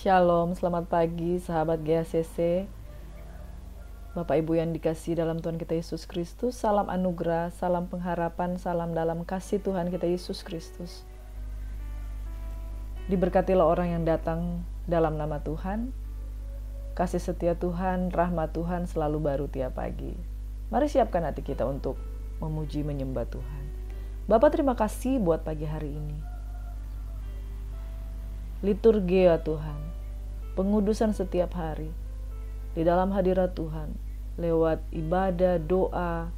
Shalom, selamat pagi sahabat GACC, Bapak Ibu yang dikasihi dalam Tuhan kita Yesus Kristus. Salam anugerah, salam pengharapan, salam dalam kasih Tuhan kita Yesus Kristus. Diberkatilah orang yang datang dalam nama Tuhan. Kasih setia Tuhan, rahmat Tuhan selalu baru tiap pagi. Mari siapkan hati kita untuk memuji menyembah Tuhan. Bapak, terima kasih buat pagi hari ini. Liturgia Tuhan, pengudusan setiap hari di dalam hadirat Tuhan lewat ibadah, doa,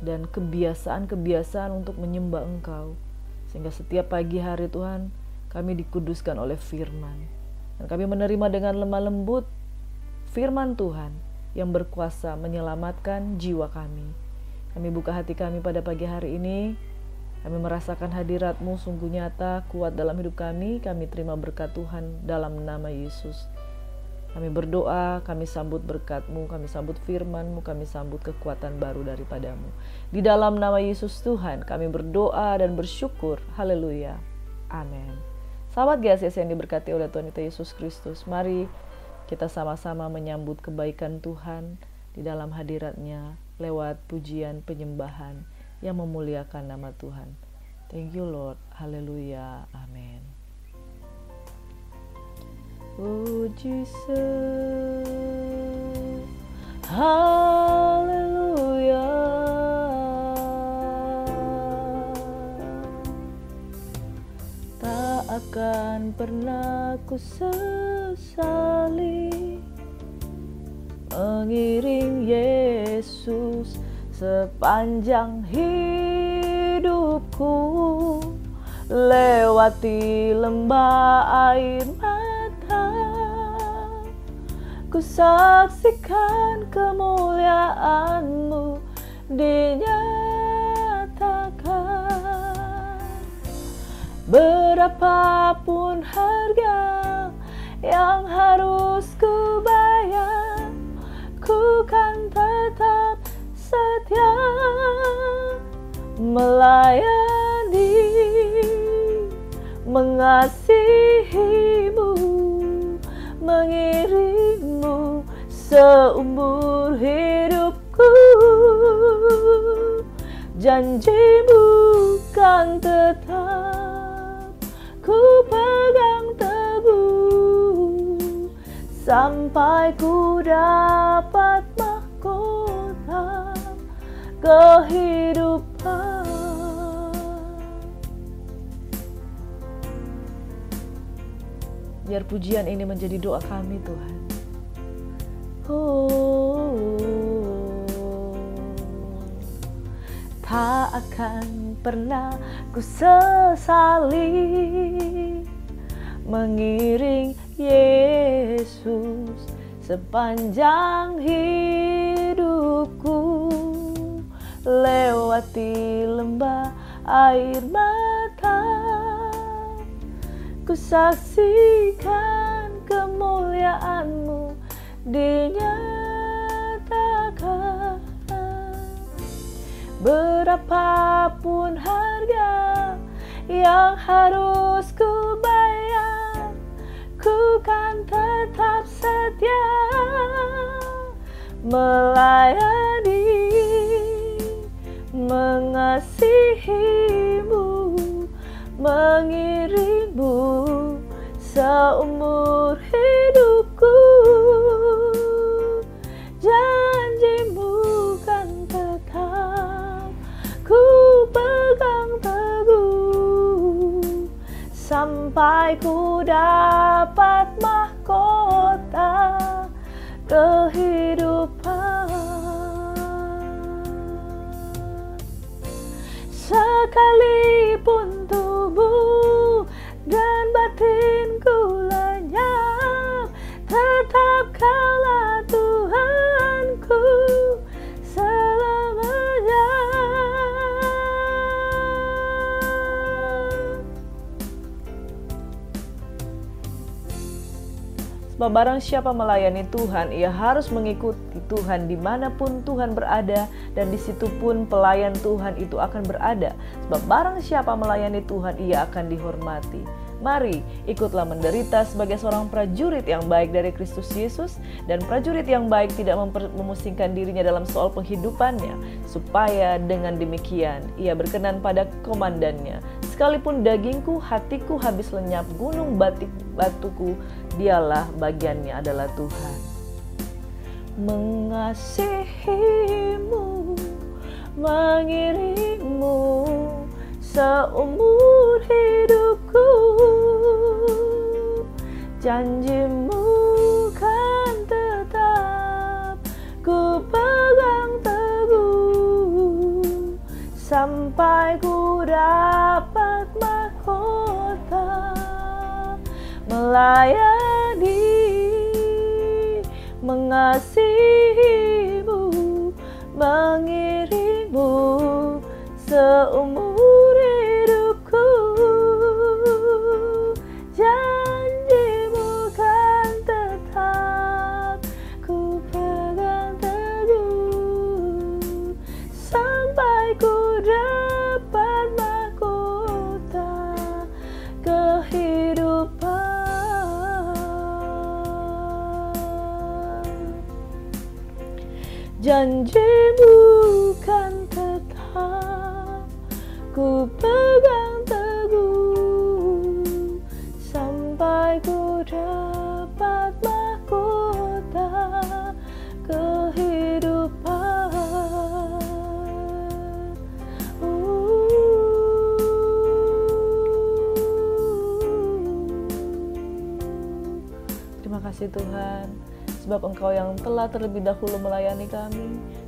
dan kebiasaan-kebiasaan untuk menyembah Engkau, sehingga setiap pagi hari Tuhan kami dikuduskan oleh firman, dan kami menerima dengan lemah lembut firman Tuhan yang berkuasa menyelamatkan jiwa kami. Kami buka hati kami pada pagi hari ini. Kami merasakan hadirat-Mu sungguh nyata, kuat dalam hidup kami. Kami terima berkat Tuhan dalam nama Yesus. Kami berdoa, kami sambut berkat-Mu, kami sambut firman-Mu, kami sambut kekuatan baru daripada-Mu. Di dalam nama Yesus Tuhan, kami berdoa dan bersyukur. Haleluya. Amin. Sahabat GACC yang diberkati oleh Tuhan kita Yesus Kristus, mari kita sama-sama menyambut kebaikan Tuhan di dalam hadirat-Nya lewat pujian penyembahan yang memuliakan nama Tuhan. Thank you Lord. Haleluya. Amin. Oh Jesus. Haleluya. Tak akan pernah ku sesali mengiring Yesus sepanjang hidupku, lewati lembah air mata, ku saksikan kemuliaan-Mu dinyatakan. Berapapun harga yang harus ku bayar, ku kan tetap setia melayani, mengasihi-Mu, mengiring-Mu seumur hidupku. Janji-Mu kan tetap ku pegang teguh sampai ku dapat mahkota kehidupan. Biar pujian ini menjadi doa kami Tuhan. Tak akan pernah ku sesali mengiring Yesus sepanjang hidupku, lewati lembah air mata, ku saksikan kemuliaan-Mu dinyatakan. Berapapun harga yang harus ku bayar, ku kan tetap setia melayani, mengasihi-Mu, mengiring-Mu seumur hidupku. Janji-Mu kan tetap ku pegang teguh sampai ku dapat mahkota kehidupan. Sekalipun tubuh dan batinku lenyap, tetap Kaulah Tuhanku selamanya. Sebab barang siapa melayani Tuhan, ia harus mengikuti Tuhan dimanapun Tuhan berada, dan di situ pun pelayan Tuhan itu akan berada. Sebab barang siapa melayani Tuhan, ia akan dihormati. Mari ikutlah menderita sebagai seorang prajurit yang baik dari Kristus Yesus, dan prajurit yang baik tidak memusingkan dirinya dalam soal penghidupannya, supaya dengan demikian ia berkenan pada komandannya. Sekalipun dagingku, hatiku habis lenyap, gunung batuku, dialah bagiannya adalah Tuhan. Mengasihimu, mengiringmu seumur hidupku, janjimu kan tetap ku pegang teguh, sampai ku dapat mahkota melayani, mengasihimu, mengiringmu seumur hidupku, janjimu kan tetap ku pegang teguh, sampai ku dapat mahkota kehidupan. Janjimu kan tetap ku pegang teguh, sampai ku dapat mahkota kehidupan. Terima kasih Tuhan, sebab Engkau yang telah terlebih dahulu melayani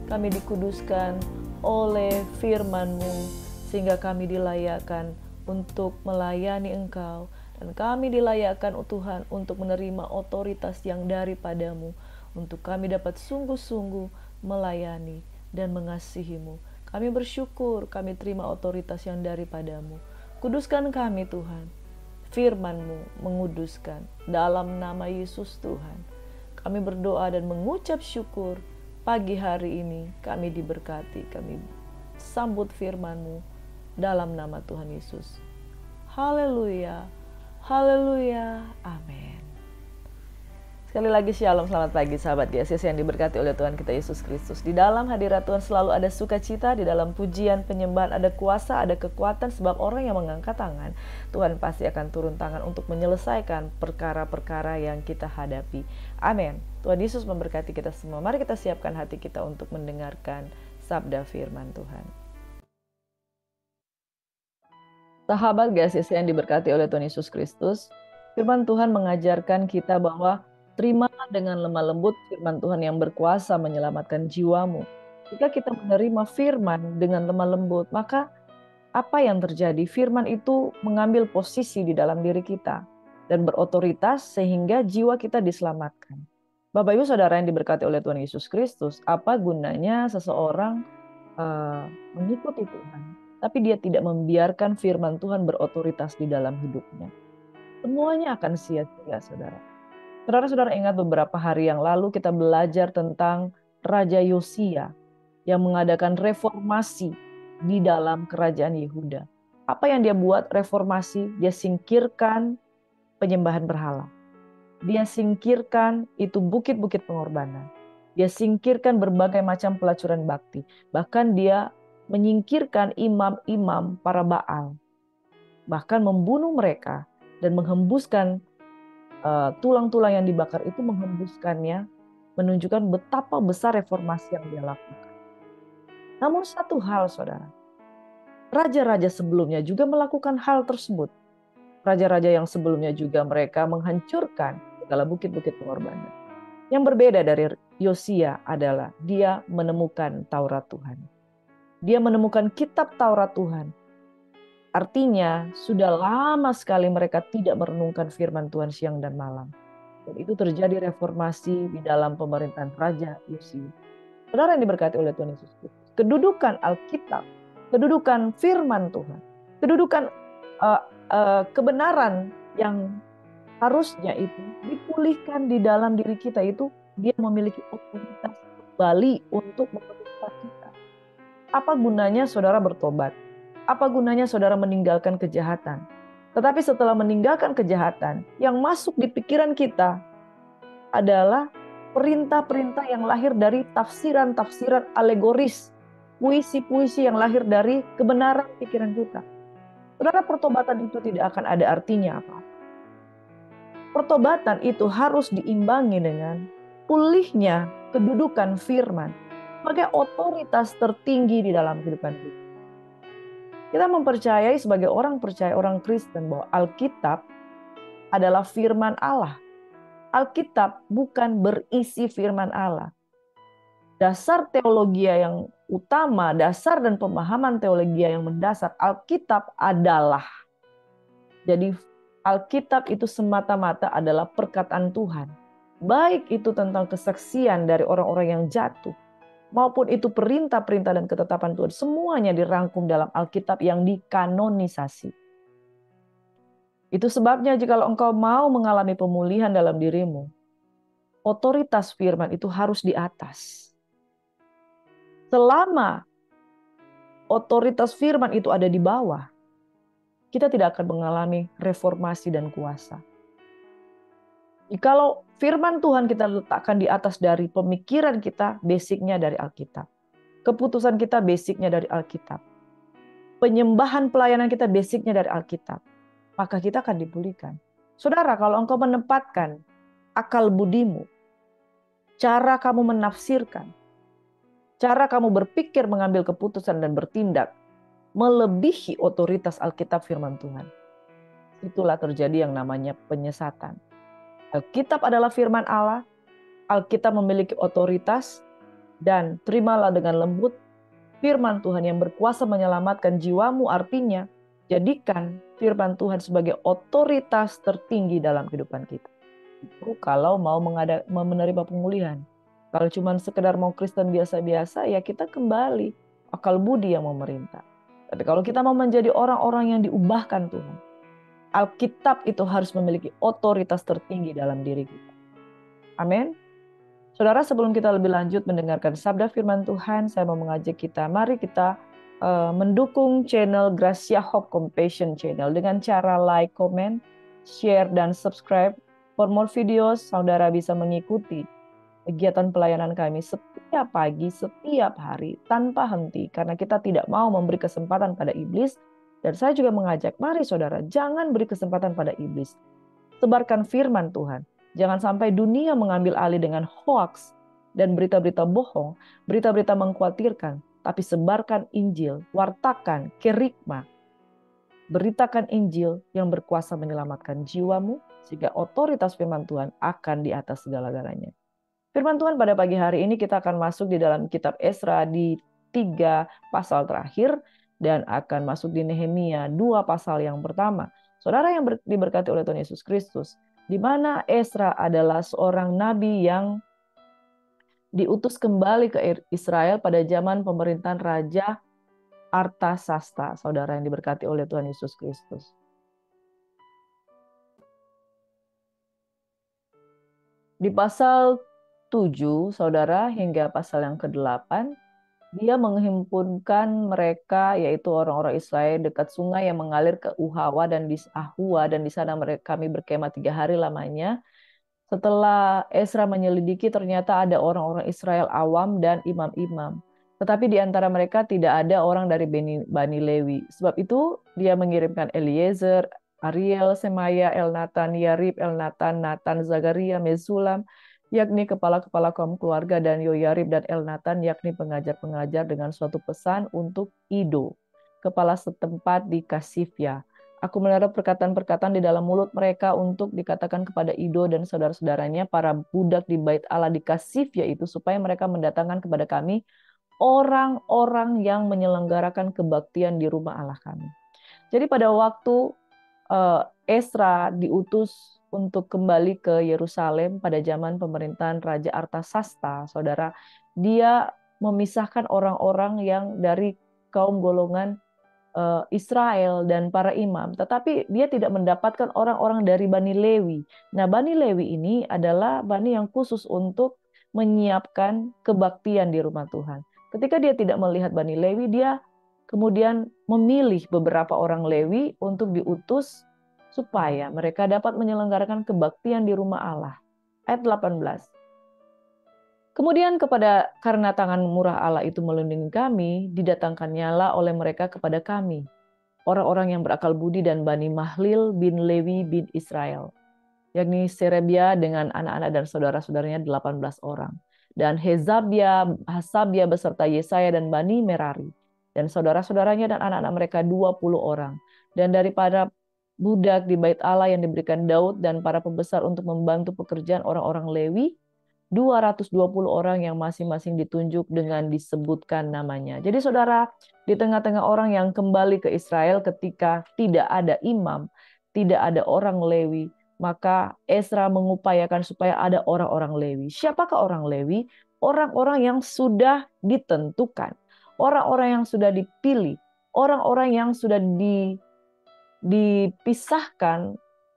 kami dikuduskan oleh firman-Mu, sehingga kami dilayakkan untuk melayani Engkau, dan kami dilayakkan Tuhan untuk menerima otoritas yang daripada-Mu, untuk kami dapat sungguh-sungguh melayani dan mengasihi-Mu. Kami bersyukur kami terima otoritas yang daripada-Mu. Kuduskan kami Tuhan, firman-Mu menguduskan, dalam nama Yesus Tuhan. Kami berdoa dan mengucap syukur pagi hari ini kami diberkati, kami sambut firman-Mu dalam nama Tuhan Yesus. Haleluya, haleluya, amin. Sekali lagi shalom, selamat pagi sahabat GSS yang diberkati oleh Tuhan kita Yesus Kristus. Di dalam hadirat Tuhan selalu ada sukacita, di dalam pujian penyembahan ada kuasa, ada kekuatan, sebab orang yang mengangkat tangan, Tuhan pasti akan turun tangan untuk menyelesaikan perkara-perkara yang kita hadapi. Amin. Tuhan Yesus memberkati kita semua. Mari kita siapkan hati kita untuk mendengarkan sabda firman Tuhan. Sahabat GSS yang diberkati oleh Tuhan Yesus Kristus, firman Tuhan mengajarkan kita bahwa terimalah dengan lemah lembut firman Tuhan yang berkuasa menyelamatkan jiwamu. Jika kita menerima firman dengan lemah lembut, maka apa yang terjadi? Firman itu mengambil posisi di dalam diri kita dan berotoritas sehingga jiwa kita diselamatkan. Bapak Ibu Saudara yang diberkati oleh Tuhan Yesus Kristus, apa gunanya seseorang mengikuti Tuhan, tapi dia tidak membiarkan firman Tuhan berotoritas di dalam hidupnya? Semuanya akan sia-sia, saudara. Saudara-saudara ingat beberapa hari yang lalu kita belajar tentang Raja Yosia yang mengadakan reformasi di dalam kerajaan Yehuda. Apa yang dia buat reformasi? Dia singkirkan penyembahan berhala. Dia singkirkan itu bukit-bukit pengorbanan. Dia singkirkan berbagai macam pelacuran bakti. Bahkan dia menyingkirkan imam-imam para Baal. Bahkan membunuh mereka dan menghembuskan tulang-tulang yang dibakar itu, menghembuskannya, menunjukkan betapa besar reformasi yang dia lakukan. Namun satu hal saudara, raja-raja sebelumnya juga melakukan hal tersebut. Raja-raja yang sebelumnya juga mereka menghancurkan segala bukit-bukit pengorbanan. Yang berbeda dari Yosia adalah dia menemukan Taurat Tuhan. Dia menemukan kitab Taurat Tuhan. Artinya sudah lama sekali mereka tidak merenungkan firman Tuhan siang dan malam. Dan itu terjadi reformasi di dalam pemerintahan Raja Yosia. Saudara yang diberkati oleh Tuhan Yesus Kristus, kedudukan Alkitab, kedudukan firman Tuhan, kedudukan kebenaran yang harusnya itu dipulihkan di dalam diri kita, itu dia memiliki otoritas kembali untuk memerintah kita. Apa gunanya saudara bertobat? Apa gunanya saudara meninggalkan kejahatan? Tetapi setelah meninggalkan kejahatan, yang masuk di pikiran kita adalah perintah-perintah yang lahir dari tafsiran-tafsiran alegoris, puisi-puisi yang lahir dari kebenaran pikiran kita. Saudara, pertobatan itu tidak akan ada artinya apa. Pertobatan itu harus diimbangi dengan pulihnya kedudukan firman sebagai otoritas tertinggi di dalam kehidupan kita. Kita mempercayai sebagai orang percaya, orang Kristen, bahwa Alkitab adalah firman Allah. Alkitab bukan berisi firman Allah. Dasar teologi yang utama, dasar dan pemahaman teologi yang mendasar, Alkitab adalah. Jadi Alkitab itu semata-mata adalah perkataan Tuhan. Baik itu tentang kesaksian dari orang-orang yang jatuh, maupun itu perintah-perintah dan ketetapan Tuhan. Semuanya dirangkum dalam Alkitab yang dikanonisasi. Itu sebabnya jika engkau mau mengalami pemulihan dalam dirimu, otoritas firman itu harus di atas. Selama otoritas firman itu ada di bawah, kita tidak akan mengalami reformasi dan kuasa. Jikalau firman Tuhan kita letakkan di atas dari pemikiran kita, basicnya dari Alkitab. Keputusan kita basicnya dari Alkitab. Penyembahan pelayanan kita basicnya dari Alkitab. Maka kita akan dipulihkan. Saudara, kalau engkau menempatkan akal budimu, cara kamu menafsirkan, cara kamu berpikir, mengambil keputusan dan bertindak melebihi otoritas Alkitab firman Tuhan, itulah terjadi yang namanya penyesatan. Alkitab adalah firman Allah, Alkitab memiliki otoritas, dan terimalah dengan lembut firman Tuhan yang berkuasa menyelamatkan jiwamu. Artinya, jadikan firman Tuhan sebagai otoritas tertinggi dalam kehidupan kita. Itu kalau mau menerima pemulihan. Kalau cuma sekedar mau Kristen biasa-biasa, ya kita kembali akal budi yang memerintah. Tapi kalau kita mau menjadi orang-orang yang diubahkan Tuhan, Alkitab itu harus memiliki otoritas tertinggi dalam diri kita. Amin. Saudara, sebelum kita lebih lanjut mendengarkan sabda firman Tuhan, saya mau mengajak kita, mari kita mendukung channel Gracia Hope Compassion Channel dengan cara like, comment, share, dan subscribe. For more videos, saudara bisa mengikuti kegiatan pelayanan kami setiap pagi, setiap hari, tanpa henti. Karena kita tidak mau memberi kesempatan pada iblis. Dan saya juga mengajak, mari saudara, jangan beri kesempatan pada iblis. Sebarkan firman Tuhan. Jangan sampai dunia mengambil alih dengan hoax dan berita-berita bohong, berita-berita mengkhawatirkan. Tapi sebarkan Injil, wartakan, kerikma. Beritakan Injil yang berkuasa menyelamatkan jiwamu, sehingga otoritas firman Tuhan akan di atas segala-galanya. Firman Tuhan pada pagi hari ini kita akan masuk di dalam kitab Esra di 3 pasal terakhir, dan akan masuk di Nehemia 2 pasal yang pertama. Saudara yang diberkati oleh Tuhan Yesus Kristus, di mana Esra adalah seorang nabi yang diutus kembali ke Israel pada zaman pemerintahan Raja Artasasta. Saudara yang diberkati oleh Tuhan Yesus Kristus. Di pasal 7, saudara, hingga pasal yang ke-8, dia menghimpunkan mereka, yaitu orang-orang Israel dekat sungai yang mengalir ke Uhawa dan di Ahua, dan di sana kami berkemah 3 hari lamanya. Setelah Esra menyelidiki, ternyata ada orang-orang Israel awam dan imam-imam. Tetapi di antara mereka tidak ada orang dari Bani Lewi. Sebab itu dia mengirimkan Eliezer, Ariel, Semaya, Elnatan, Yarib, Elnatan, Natan, Zakaria, Mesulam, yakni kepala-kepala kaum keluarga, dan Yoyarib dan Elnatan, yakni pengajar-pengajar, dengan suatu pesan untuk Ido, kepala setempat di Kasifia. Aku menaruh perkataan-perkataan di dalam mulut mereka untuk dikatakan kepada Ido dan saudara-saudaranya, para budak di bait Allah di Kasifia itu, supaya mereka mendatangkan kepada kami orang-orang yang menyelenggarakan kebaktian di rumah Allah kami. Jadi pada waktu Esra diutus untuk kembali ke Yerusalem pada zaman pemerintahan Raja Artasasta, saudara, dia memisahkan orang-orang yang dari kaum golongan Israel dan para imam, tetapi dia tidak mendapatkan orang-orang dari Bani Lewi. Nah, Bani Lewi ini adalah bani yang khusus untuk menyiapkan kebaktian di rumah Tuhan. Ketika dia tidak melihat Bani Lewi, dia kemudian memilih beberapa orang Lewi untuk diutus supaya mereka dapat menyelenggarakan kebaktian di rumah Allah. Ayat 18. Kemudian karena tangan murah Allah itu melindungi kami, didatangkannya lah oleh mereka kepada kami, orang-orang yang berakal budi dan Bani Mahlil bin Lewi bin Israel, yakni Serebia dengan anak-anak dan saudara-saudaranya 18 orang, dan Hasabia beserta Yesaya dan Bani Merari, dan saudara-saudaranya dan anak-anak mereka 20 orang, dan daripada budak di bait Allah yang diberikan Daud dan para pembesar untuk membantu pekerjaan orang-orang Lewi, 220 orang yang masing-masing ditunjuk dengan disebutkan namanya. Jadi saudara, di tengah-tengah orang yang kembali ke Israel ketika tidak ada imam, tidak ada orang Lewi, maka Ezra mengupayakan supaya ada orang-orang Lewi. Siapakah orang Lewi? Orang-orang yang sudah ditentukan, orang-orang yang sudah dipilih, orang-orang yang sudah dipisahkan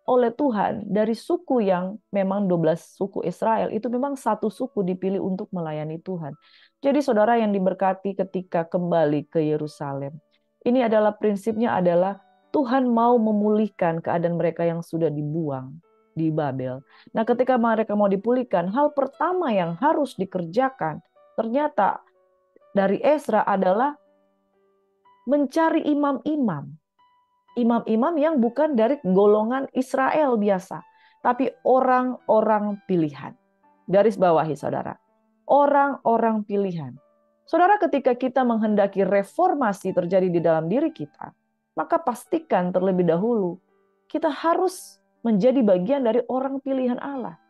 oleh Tuhan dari suku yang memang 12 suku Israel. Itu memang satu suku dipilih untuk melayani Tuhan. Jadi saudara yang diberkati ketika kembali ke Yerusalem. Ini adalah prinsipnya adalah Tuhan mau memulihkan keadaan mereka yang sudah dibuang di Babel. Nah, ketika mereka mau dipulihkan, hal pertama yang harus dikerjakan ternyata dari Ezra adalah mencari imam-imam. Imam-imam yang bukan dari golongan Israel biasa, tapi orang-orang pilihan. Garis bawahi saudara, orang-orang pilihan. Saudara, ketika kita menghendaki reformasi terjadi di dalam diri kita, maka pastikan terlebih dahulu kita harus menjadi bagian dari orang pilihan Allah.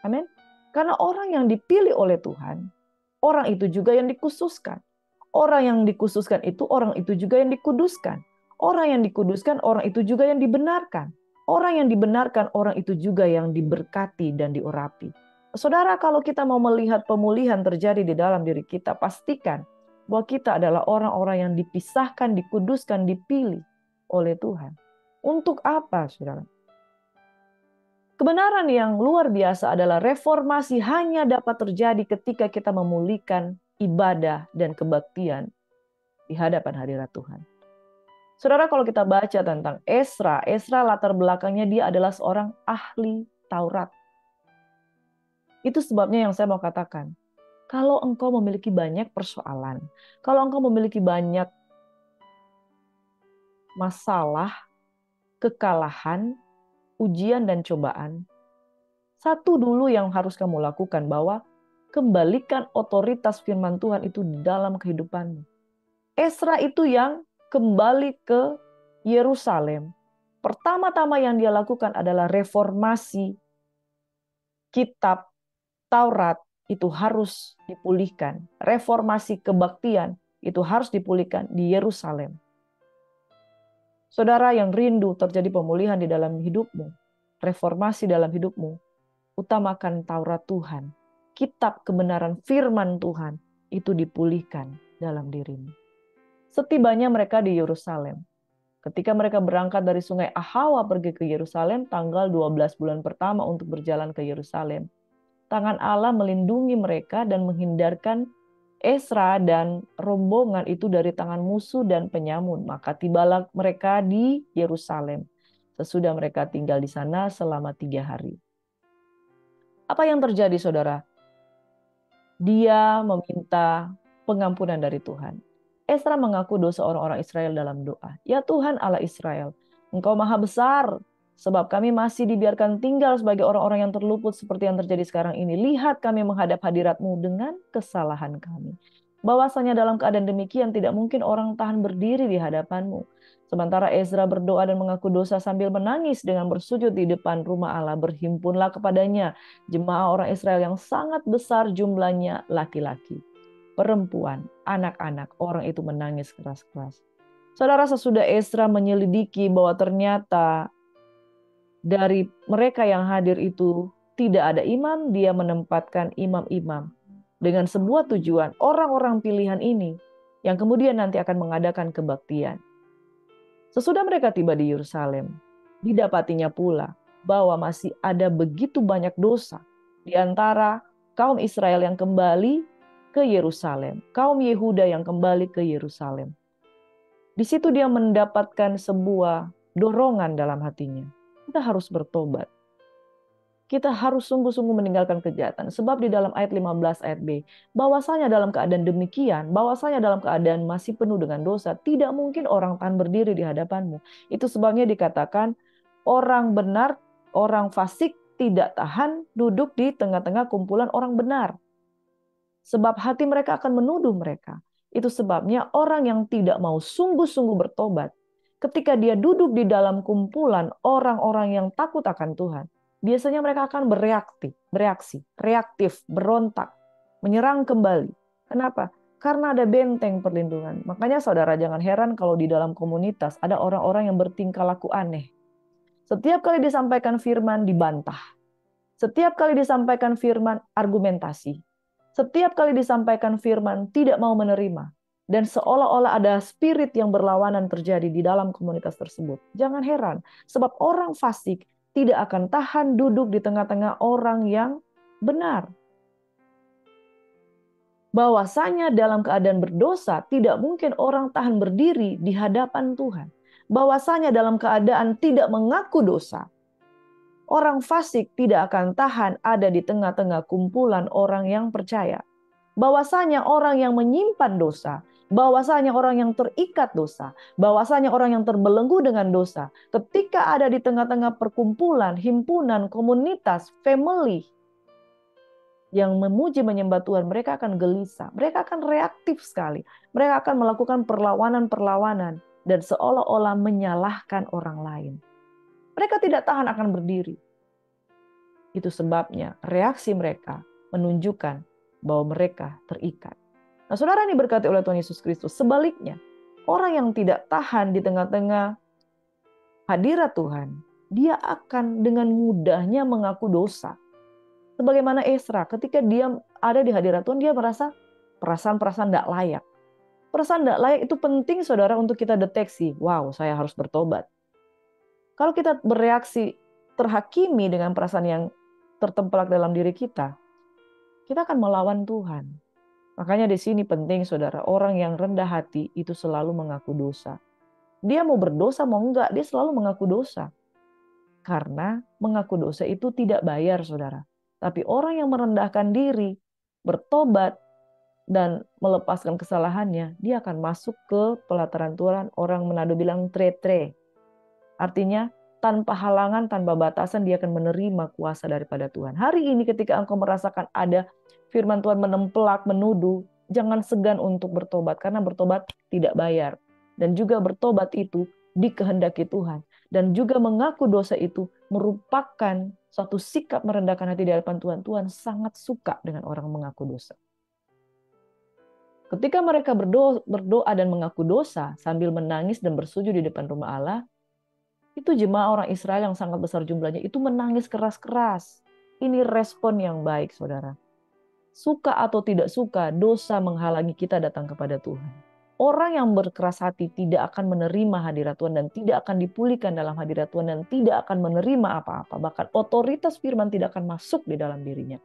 Amin. Karena orang yang dipilih oleh Tuhan, orang itu juga yang dikhususkan. Orang yang dikhususkan itu, orang itu juga yang dikuduskan. Orang yang dikuduskan, orang itu juga yang dibenarkan. Orang yang dibenarkan, orang itu juga yang diberkati dan diurapi. Saudara, kalau kita mau melihat pemulihan terjadi di dalam diri kita, pastikan bahwa kita adalah orang-orang yang dipisahkan, dikuduskan, dipilih oleh Tuhan. Untuk apa, saudara? Kebenaran yang luar biasa adalah reformasi hanya dapat terjadi ketika kita memulihkan ibadah dan kebaktian di hadapan hadirat Tuhan. Saudara, kalau kita baca tentang Ezra latar belakangnya dia adalah seorang ahli Taurat. Itu sebabnya yang saya mau katakan, kalau engkau memiliki banyak persoalan, kalau engkau memiliki banyak masalah, kekalahan, ujian dan cobaan, satu dulu yang harus kamu lakukan bahwa kembalikan otoritas firman Tuhan itu di dalam kehidupanmu. Ezra itu yang kembali ke Yerusalem. Pertama-tama yang dia lakukan adalah reformasi kitab Taurat itu harus dipulihkan. Reformasi kebaktian itu harus dipulihkan di Yerusalem. Saudara yang rindu terjadi pemulihan di dalam hidupmu, reformasi dalam hidupmu, utamakan Taurat Tuhan. Kitab kebenaran firman Tuhan itu dipulihkan dalam dirimu. Setibanya mereka di Yerusalem, ketika mereka berangkat dari sungai Ahawa pergi ke Yerusalem tanggal 12 bulan pertama untuk berjalan ke Yerusalem, tangan Allah melindungi mereka dan menghindarkan Ezra dan rombongan itu dari tangan musuh dan penyamun. Maka tibalah mereka di Yerusalem. Sesudah mereka tinggal di sana selama 3 hari. Apa yang terjadi, saudara? Dia meminta pengampunan dari Tuhan. Ezra mengaku dosa orang-orang Israel dalam doa. Ya Tuhan Allah Israel, Engkau maha besar, sebab kami masih dibiarkan tinggal sebagai orang-orang yang terluput seperti yang terjadi sekarang ini. Lihat kami menghadap hadirat-Mu dengan kesalahan kami. Bahwasanya dalam keadaan demikian tidak mungkin orang tahan berdiri di hadapan-Mu. Sementara Ezra berdoa dan mengaku dosa sambil menangis dengan bersujud di depan rumah Allah, berhimpunlah kepadanya jemaah orang Israel yang sangat besar jumlahnya, laki-laki, perempuan, anak-anak. Orang itu menangis keras-keras. Saudara, sesudah Ezra menyelidiki bahwa ternyata dari mereka yang hadir itu tidak ada imam, dia menempatkan imam-imam dengan sebuah tujuan, orang-orang pilihan ini yang kemudian nanti akan mengadakan kebaktian. Sesudah mereka tiba di Yerusalem, didapatinya pula bahwa masih ada begitu banyak dosa di antara kaum Israel yang kembali ke Yerusalem, kaum Yehuda yang kembali ke Yerusalem. Di situ dia mendapatkan sebuah dorongan dalam hatinya. Kita harus bertobat. Kita harus sungguh-sungguh meninggalkan kejahatan. Sebab di dalam ayat 15 ayat B, bahwasanya dalam keadaan demikian, bahwasanya dalam keadaan masih penuh dengan dosa, tidak mungkin orang tahan berdiri di hadapanmu. Itu sebabnya dikatakan orang benar, orang fasik tidak tahan duduk di tengah-tengah kumpulan orang benar. Sebab hati mereka akan menuduh mereka. Itu sebabnya orang yang tidak mau sungguh-sungguh bertobat, ketika dia duduk di dalam kumpulan orang-orang yang takut akan Tuhan, biasanya mereka akan reaktif, berontak, menyerang kembali. Kenapa? Karena ada benteng perlindungan. Makanya saudara jangan heran kalau di dalam komunitas ada orang-orang yang bertingkah laku aneh. Setiap kali disampaikan firman dibantah. Setiap kali disampaikan firman argumentasi. Setiap kali disampaikan firman tidak mau menerima. Dan seolah-olah ada spirit yang berlawanan terjadi di dalam komunitas tersebut. Jangan heran, sebab orang fasik tidak akan tahan duduk di tengah-tengah orang yang benar. Bahwasanya dalam keadaan berdosa tidak mungkin orang tahan berdiri di hadapan Tuhan. Bahwasanya dalam keadaan tidak mengaku dosa, orang fasik tidak akan tahan ada di tengah-tengah kumpulan orang yang percaya. Bahwasanya orang yang menyimpan dosa, bahwasanya orang yang terikat dosa, bahwasanya orang yang terbelenggu dengan dosa, ketika ada di tengah-tengah perkumpulan, himpunan, komunitas, family yang memuji menyembah Tuhan, mereka akan gelisah, mereka akan reaktif sekali, mereka akan melakukan perlawanan-perlawanan dan seolah-olah menyalahkan orang lain. Mereka tidak tahan akan berdiri. Itu sebabnya reaksi mereka menunjukkan bahwa mereka terikat. Nah, saudara ini berkati oleh Tuhan Yesus Kristus. Sebaliknya, orang yang tidak tahan di tengah-tengah hadirat Tuhan, dia akan dengan mudahnya mengaku dosa. Sebagaimana Esra, ketika dia ada di hadirat Tuhan, dia merasa perasaan-perasaan tidak layak. Perasaan tidak layak itu penting, saudara, untuk kita deteksi. Wow, saya harus bertobat. Kalau kita bereaksi terhakimi dengan perasaan yang tertempelak dalam diri kita akan melawan Tuhan. Makanya di sini penting, saudara, orang yang rendah hati itu selalu mengaku dosa. Dia mau berdosa mau enggak, dia selalu mengaku dosa. Karena mengaku dosa itu tidak bayar, saudara. Tapi orang yang merendahkan diri, bertobat, dan melepaskan kesalahannya, dia akan masuk ke pelataran Tuhan. Orang Manado bilang tre-tre. Artinya tanpa halangan, tanpa batasan dia akan menerima kuasa daripada Tuhan. Hari ini ketika engkau merasakan ada firman Tuhan menempelak, menuduh, jangan segan untuk bertobat. Karena bertobat tidak bayar. Dan juga bertobat itu dikehendaki Tuhan. Dan juga mengaku dosa itu merupakan suatu sikap merendahkan hati di hadapan Tuhan. Tuhan sangat suka dengan orang mengaku dosa. Ketika mereka berdoa dan mengaku dosa sambil menangis dan bersujud di depan rumah Allah, itu jemaah orang Israel yang sangat besar jumlahnya itu menangis keras-keras. Ini respon yang baik, saudara. Suka atau tidak suka, dosa menghalangi kita datang kepada Tuhan. Orang yang berkeras hati tidak akan menerima hadirat Tuhan dan tidak akan dipulihkan dalam hadirat Tuhan dan tidak akan menerima apa-apa. Bahkan otoritas firman tidak akan masuk di dalam dirinya.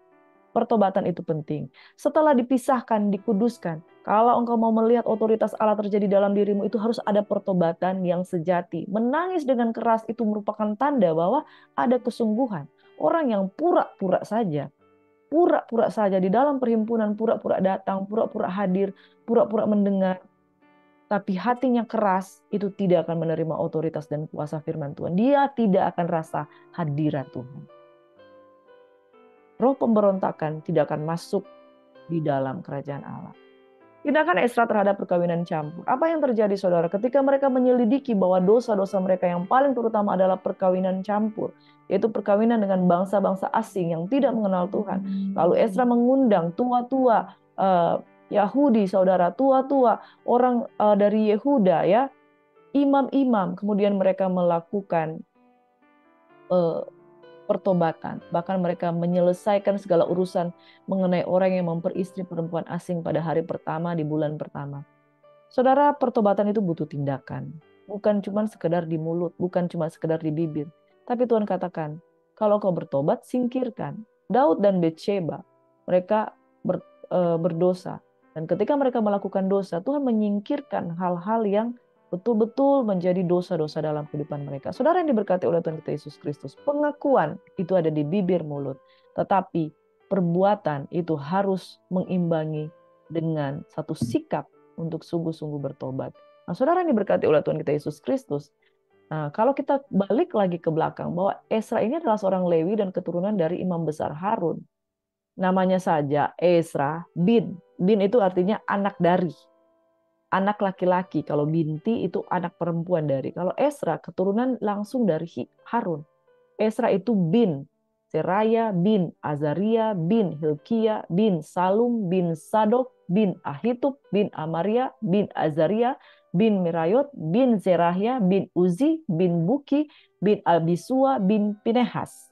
Pertobatan itu penting. Setelah dipisahkan, dikuduskan. Kalau engkau mau melihat otoritas Allah terjadi dalam dirimu, itu harus ada pertobatan yang sejati. Menangis dengan keras itu merupakan tanda bahwa ada kesungguhan. Orang yang pura-pura saja di dalam perhimpunan, pura-pura datang, pura-pura hadir, pura-pura mendengar. Tapi hatinya keras, itu tidak akan menerima otoritas dan kuasa firman Tuhan. Dia tidak akan rasa hadirat Tuhan. Roh pemberontakan tidak akan masuk di dalam kerajaan Allah. Tindakan Esra terhadap perkawinan campur. Apa yang terjadi, saudara? Ketika mereka menyelidiki bahwa dosa-dosa mereka yang paling terutama adalah perkawinan campur, yaitu perkawinan dengan bangsa-bangsa asing yang tidak mengenal Tuhan. Lalu Esra mengundang tua-tua Yahudi, saudara, tua-tua orang dari Yehuda, ya, imam-imam. Kemudian mereka melakukan pertobatan. Bahkan mereka menyelesaikan segala urusan mengenai orang yang memperistri perempuan asing pada hari pertama di bulan pertama. Saudara, pertobatan itu butuh tindakan. Bukan cuma sekedar di mulut, bukan cuma sekedar di bibir. Tapi Tuhan katakan, kalau kau bertobat, singkirkan. Daud dan Betsheba, mereka berdosa. Dan ketika mereka melakukan dosa, Tuhan menyingkirkan hal-hal yang betul-betul menjadi dosa-dosa dalam kehidupan mereka. Saudara yang diberkati oleh Tuhan kita Yesus Kristus, pengakuan itu ada di bibir mulut, tetapi perbuatan itu harus mengimbangi dengan satu sikap untuk sungguh-sungguh bertobat. Nah, saudara yang diberkati oleh Tuhan kita Yesus Kristus, nah, kalau kita balik lagi ke belakang, bahwa Ezra ini adalah seorang Lewi dan keturunan dari imam besar Harun. Namanya saja Ezra bin. Bin itu artinya anak dari. Anak laki-laki. Kalau binti itu anak perempuan dari. Kalau Ezra keturunan langsung dari Harun. Ezra itu bin Seraya bin Azaria bin Hilkia bin Salum bin Sadok bin Ahitub bin Amaria bin Azaria bin Merayot bin Zerahya bin Uzi bin Buki bin Abisua bin Pinehas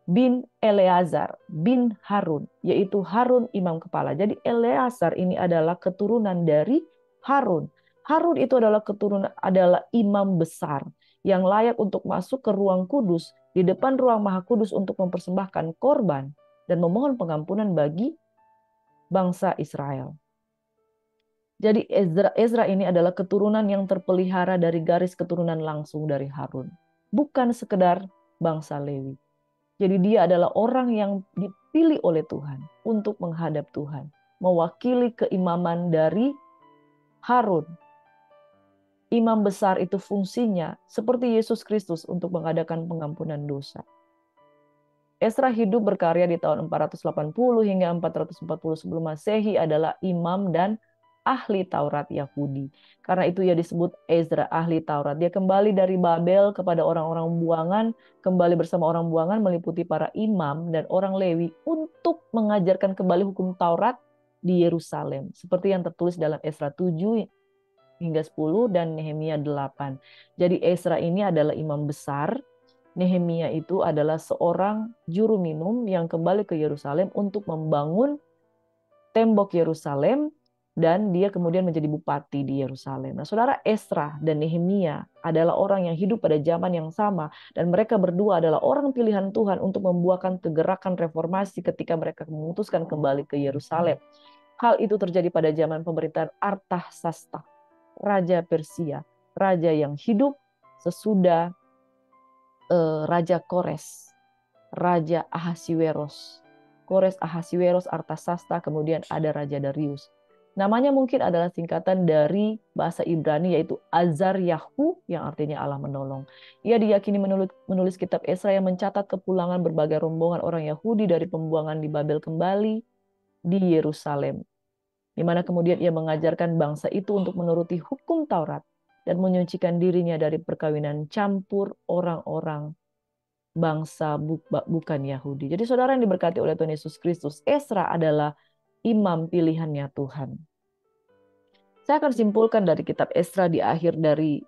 bin Eleazar bin Harun, yaitu Harun imam kepala. Jadi Eleazar ini adalah keturunan dari Harun. Harun itu adalah imam besar yang layak untuk masuk ke ruang kudus di depan ruang maha kudus untuk mempersembahkan korban dan memohon pengampunan bagi bangsa Israel. Jadi Ezra ini adalah keturunan yang terpelihara dari garis keturunan langsung dari Harun. Bukan sekedar bangsa Lewi. Jadi dia adalah orang yang dipilih oleh Tuhan untuk menghadap Tuhan. Mewakili keimaman dari Harun. Imam besar itu fungsinya seperti Yesus Kristus untuk mengadakan pengampunan dosa. Ezra hidup berkarya di tahun 480 hingga 440 sebelum Masehi, adalah imam dan ahli Taurat Yahudi. Karena itu ia disebut Ezra, ahli Taurat. Dia kembali dari Babel kepada orang-orang buangan, kembali bersama orang buangan meliputi para imam dan orang Lewi untuk mengajarkan kembali hukum Taurat di Yerusalem. Seperti yang tertulis dalam Ezra 7 hingga 10 dan Nehemia 8. Jadi Ezra ini adalah imam besar. Nehemia itu adalah seorang juru minum yang kembali ke Yerusalem untuk membangun tembok Yerusalem, dan dia kemudian menjadi bupati di Yerusalem. Nah, saudara, Ezra dan Nehemia adalah orang yang hidup pada zaman yang sama, dan mereka berdua adalah orang pilihan Tuhan untuk membuahkan kegerakan reformasi ketika mereka memutuskan kembali ke Yerusalem. Hal itu terjadi pada zaman pemerintahan Artahsasta, Raja Persia, raja yang hidup sesudah Raja Kores, Raja Ahasiweros. Kores, Ahasiweros, Artasasta, kemudian ada Raja Darius. Namanya mungkin adalah singkatan dari bahasa Ibrani, yaitu Azar-Yahu, yang artinya Allah menolong. Ia diyakini menulis kitab Ezra yang mencatat kepulangan berbagai rombongan orang Yahudi dari pembuangan di Babel kembali di Yerusalem, di mana kemudian ia mengajarkan bangsa itu untuk menuruti hukum Taurat dan menyucikan dirinya dari perkawinan campur orang-orang bangsa bukan Yahudi. Jadi saudara yang diberkati oleh Tuhan Yesus Kristus, Ezra adalah imam pilihannya Tuhan. Saya akan simpulkan dari kitab Ezra di akhir dari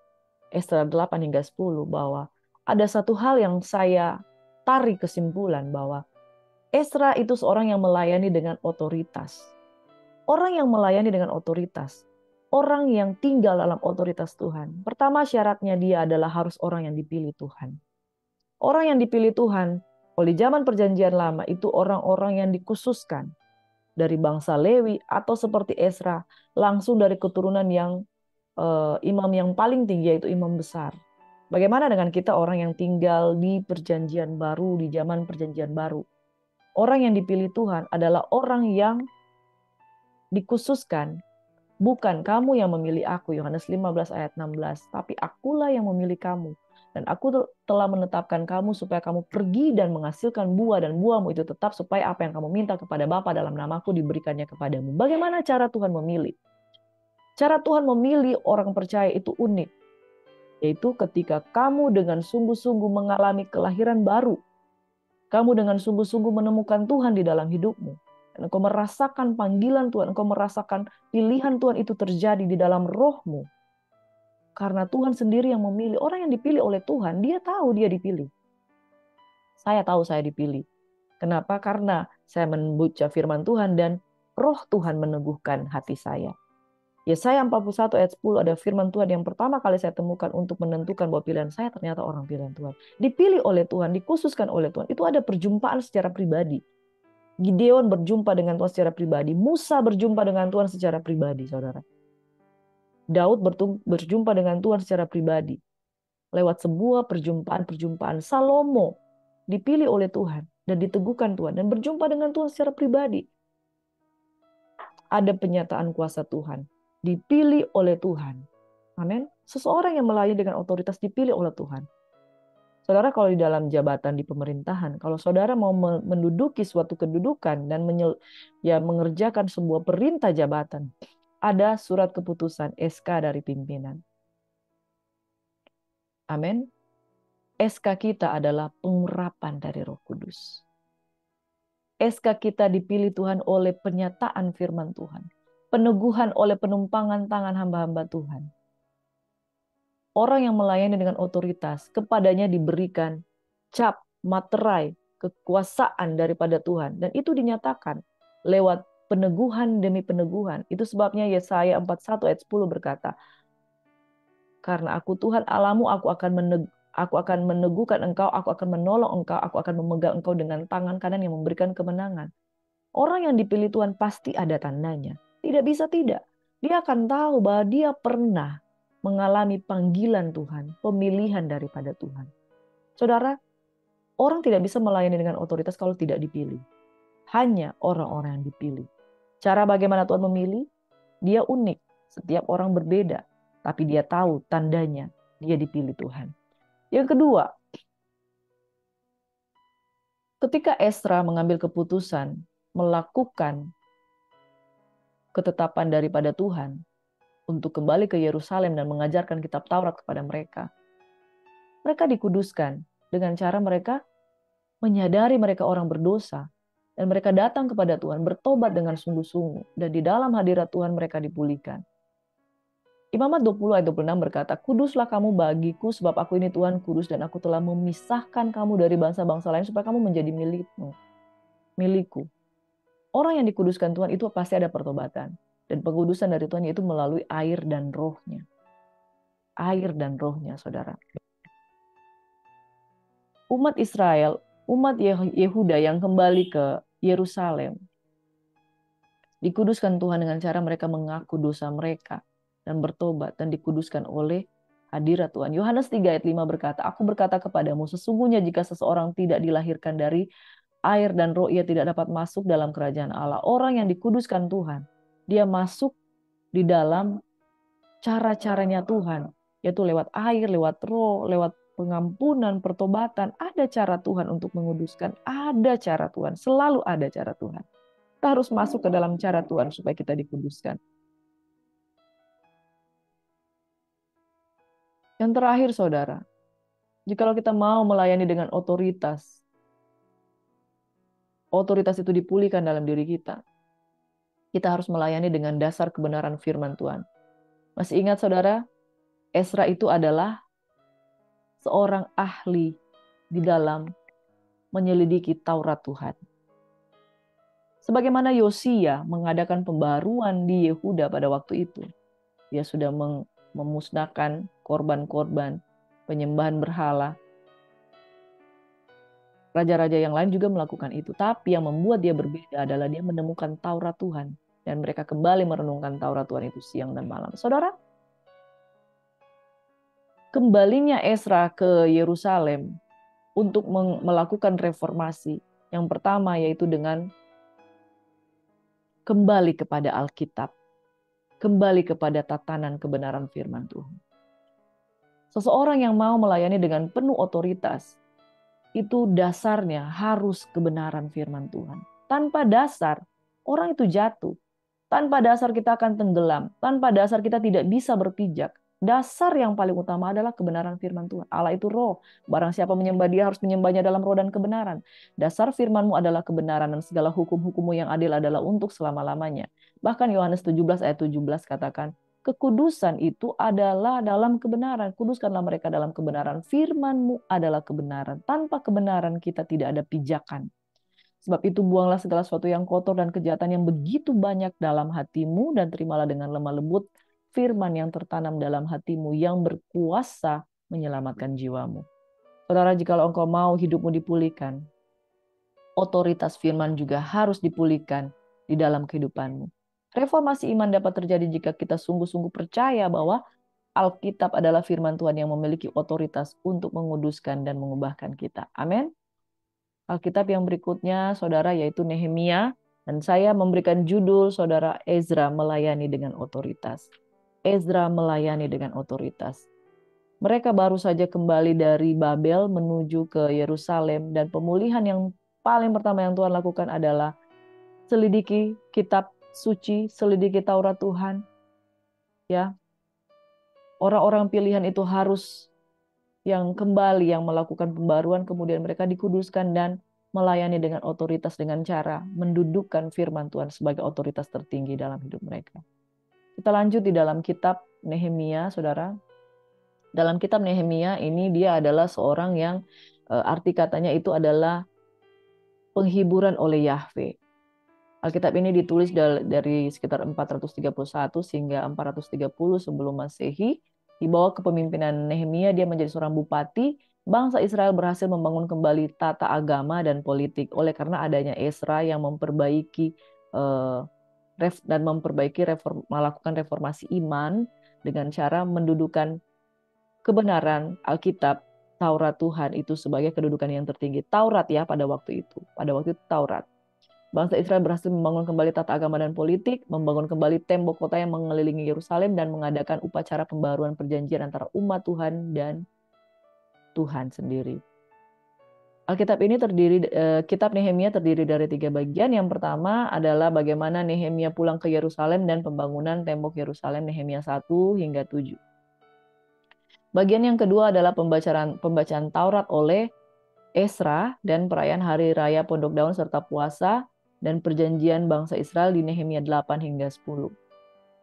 Ezra 8 hingga 10 bahwa ada satu hal yang saya tarik kesimpulan, bahwa Ezra itu seorang yang melayani dengan otoritas. Orang yang melayani dengan otoritas, orang yang tinggal dalam otoritas Tuhan. Pertama, syaratnya dia adalah harus orang yang dipilih Tuhan. Orang yang dipilih Tuhan oleh zaman perjanjian lama itu orang-orang yang dikhususkan dari bangsa Lewi, atau seperti Ezra langsung dari keturunan yang imam yang paling tinggi, yaitu imam besar. Bagaimana dengan kita, orang yang tinggal di perjanjian baru, di zaman perjanjian baru? Orang yang dipilih Tuhan adalah orang yang dikhususkan. Bukan kamu yang memilih aku, Yohanes 15 ayat 16, tapi akulah yang memilih kamu. Dan aku telah menetapkan kamu supaya kamu pergi dan menghasilkan buah, dan buahmu itu tetap, supaya apa yang kamu minta kepada Bapa dalam namaku diberikannya kepadamu. Bagaimana cara Tuhan memilih? Cara Tuhan memilih orang percaya itu unik. Yaitu ketika kamu dengan sungguh-sungguh mengalami kelahiran baru. Kamu dengan sungguh-sungguh menemukan Tuhan di dalam hidupmu. Dan engkau merasakan panggilan Tuhan, engkau merasakan pilihan Tuhan itu terjadi di dalam rohmu. Karena Tuhan sendiri yang memilih. Orang yang dipilih oleh Tuhan, dia tahu dia dipilih. Saya tahu saya dipilih. Kenapa? Karena saya membaca firman Tuhan dan roh Tuhan meneguhkan hati saya. Yesaya 41 ayat 10 ada firman Tuhan yang pertama kali saya temukan untuk menentukan bahwa pilihan saya ternyata orang pilihan Tuhan. Dipilih oleh Tuhan, dikhususkan oleh Tuhan. Itu ada perjumpaan secara pribadi. Gideon berjumpa dengan Tuhan secara pribadi. Musa berjumpa dengan Tuhan secara pribadi, saudara. Daud berjumpa dengan Tuhan secara pribadi. Lewat sebuah perjumpaan-perjumpaan, Salomo dipilih oleh Tuhan dan diteguhkan Tuhan dan berjumpa dengan Tuhan secara pribadi. Ada penyataan kuasa Tuhan, dipilih oleh Tuhan. Amin. Seseorang yang melayani dengan otoritas dipilih oleh Tuhan. Saudara, kalau di dalam jabatan di pemerintahan, kalau saudara mau menduduki suatu kedudukan dan mengerjakan sebuah perintah jabatan, ada surat keputusan SK dari pimpinan. Amin. SK kita adalah pengurapan dari Roh Kudus. SK kita dipilih Tuhan oleh penyataan firman Tuhan. Peneguhan oleh penumpangan tangan hamba-hamba Tuhan. Orang yang melayani dengan otoritas, kepadanya diberikan cap, materai, kekuasaan daripada Tuhan. Dan itu dinyatakan lewat peneguhan demi peneguhan. Itu sebabnya Yesaya 41 ayat 10 berkata, karena aku Tuhan Allahmu, aku akan meneguhkan engkau, aku akan menolong engkau, aku akan memegang engkau dengan tangan kanan yang memberikan kemenangan. Orang yang dipilih Tuhan pasti ada tandanya. Tidak bisa tidak. Dia akan tahu bahwa dia pernah mengalami panggilan Tuhan, pemilihan daripada Tuhan. Saudara, orang tidak bisa melayani dengan otoritas kalau tidak dipilih. Hanya orang-orang yang dipilih. Cara bagaimana Tuhan memilih? Dia unik. Setiap orang berbeda. Tapi dia tahu tandanya dia dipilih Tuhan. Yang kedua, ketika Ezra mengambil keputusan melakukan ketetapan daripada Tuhan untuk kembali ke Yerusalem dan mengajarkan kitab Taurat kepada mereka, mereka dikuduskan dengan cara mereka menyadari mereka orang berdosa dan mereka datang kepada Tuhan bertobat dengan sungguh-sungguh dan di dalam hadirat Tuhan mereka dipulihkan. Imamat 20 ayat 26 berkata, kuduslah kamu bagiku sebab aku ini Tuhan kudus dan aku telah memisahkan kamu dari bangsa-bangsa lain supaya kamu menjadi milikku. Orang yang dikuduskan Tuhan itu pasti ada pertobatan. Dan pengudusan dari Tuhan itu melalui air dan rohnya. Air dan rohnya, saudara. Umat Israel, umat Yehuda yang kembali ke Yerusalem, dikuduskan Tuhan dengan cara mereka mengaku dosa mereka dan bertobat dan dikuduskan oleh hadirat Tuhan. Yohanes 3 ayat 5 berkata, aku berkata kepadamu, sesungguhnya jika seseorang tidak dilahirkan dari air dan roh, ia tidak dapat masuk dalam kerajaan Allah. Orang yang dikuduskan Tuhan, dia masuk di dalam cara-caranya Tuhan, yaitu lewat air, lewat roh, lewat pengampunan, pertobatan. Ada cara Tuhan untuk menguduskan, ada cara Tuhan, selalu ada cara Tuhan. Kita harus masuk ke dalam cara Tuhan supaya kita dikuduskan. Yang terakhir, saudara, jikalau kita mau melayani dengan otoritas itu dipulihkan dalam diri kita, kita harus melayani dengan dasar kebenaran firman Tuhan. Masih ingat, saudara, Ezra itu adalah seorang ahli di dalam menyelidiki Taurat Tuhan. Sebagaimana Yosia mengadakan pembaruan di Yehuda pada waktu itu, dia sudah memusnahkan korban-korban penyembahan berhala. Raja-raja yang lain juga melakukan itu. Tapi yang membuat dia berbeda adalah dia menemukan Taurat Tuhan. Dan mereka kembali merenungkan Taurat Tuhan itu siang dan malam. Saudara, kembalinya Ezra ke Yerusalem untuk melakukan reformasi. Yang pertama yaitu dengan kembali kepada Alkitab. Kembali kepada tatanan kebenaran firman Tuhan. Seseorang yang mau melayani dengan penuh otoritas, itu dasarnya harus kebenaran firman Tuhan. Tanpa dasar, orang itu jatuh. Tanpa dasar kita akan tenggelam. Tanpa dasar kita tidak bisa berpijak. Dasar yang paling utama adalah kebenaran firman Tuhan. Allah itu roh. Barang siapa menyembah dia harus menyembahnya dalam roh dan kebenaran. Dasar firman-Mu adalah kebenaran dan segala hukum-hukum-Mu yang adil adalah untuk selama-lamanya. Bahkan Yohanes 17 ayat 17 katakan, kekudusan itu adalah dalam kebenaran. Kuduskanlah mereka dalam kebenaran. Firman-Mu adalah kebenaran. Tanpa kebenaran kita tidak ada pijakan. Sebab itu buanglah segala sesuatu yang kotor dan kejahatan yang begitu banyak dalam hatimu dan terimalah dengan lemah lembut firman yang tertanam dalam hatimu yang berkuasa menyelamatkan jiwamu. Saudara, jikalau engkau mau hidupmu dipulihkan, otoritas firman juga harus dipulihkan di dalam kehidupanmu. Reformasi iman dapat terjadi jika kita sungguh-sungguh percaya bahwa Alkitab adalah firman Tuhan yang memiliki otoritas untuk menguduskan dan mengubahkan kita. Amin. Alkitab yang berikutnya, saudara, yaitu Nehemia. Dan saya memberikan judul, saudara, Ezra melayani dengan otoritas. Ezra melayani dengan otoritas. Mereka baru saja kembali dari Babel menuju ke Yerusalem. Dan pemulihan yang paling pertama yang Tuhan lakukan adalah selidiki kitab suci, selidiki Taurat Tuhan. Ya, orang-orang pilihan itu harus yang kembali, yang melakukan pembaruan, kemudian mereka dikuduskan dan melayani dengan otoritas dengan cara mendudukkan firman Tuhan sebagai otoritas tertinggi dalam hidup mereka. Kita lanjut di dalam kitab Nehemia, saudara. Dalam kitab Nehemia ini dia adalah seorang yang arti katanya itu adalah penghiburan oleh Yahweh. Alkitab ini ditulis dari sekitar 431 hingga 430 sebelum Masehi. Di bawah kepemimpinan Nehemia, dia menjadi seorang bupati. Bangsa Israel berhasil membangun kembali tata agama dan politik oleh karena adanya Ezra yang memperbaiki melakukan reformasi iman dengan cara mendudukan kebenaran Alkitab, Taurat Tuhan itu sebagai kedudukan yang tertinggi. Taurat ya pada waktu itu. Pada waktu itu Taurat. Bangsa Israel berhasil membangun kembali tata agama dan politik, membangun kembali tembok kota yang mengelilingi Yerusalem, dan mengadakan upacara pembaruan perjanjian antara umat Tuhan dan Tuhan sendiri. Alkitab ini kitab Nehemia terdiri dari 3 bagian. Yang pertama adalah bagaimana Nehemia pulang ke Yerusalem dan pembangunan tembok Yerusalem, Nehemia 1 hingga 7. Bagian yang kedua adalah pembacaan Taurat oleh Ezra dan perayaan Hari Raya Pondok Daun serta puasa dan perjanjian bangsa Israel di Nehemia 8 hingga 10.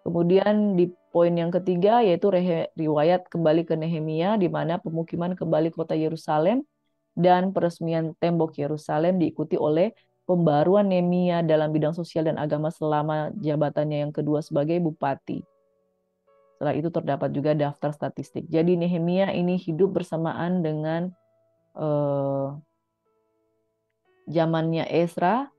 Kemudian di poin yang ketiga yaitu riwayat kembali ke Nehemia di mana pemukiman kembali kota Yerusalem dan peresmian tembok Yerusalem diikuti oleh pembaruan Nehemia dalam bidang sosial dan agama selama jabatannya yang kedua sebagai bupati. Setelah itu terdapat juga daftar statistik. Jadi Nehemia ini hidup bersamaan dengan zamannya Ezra.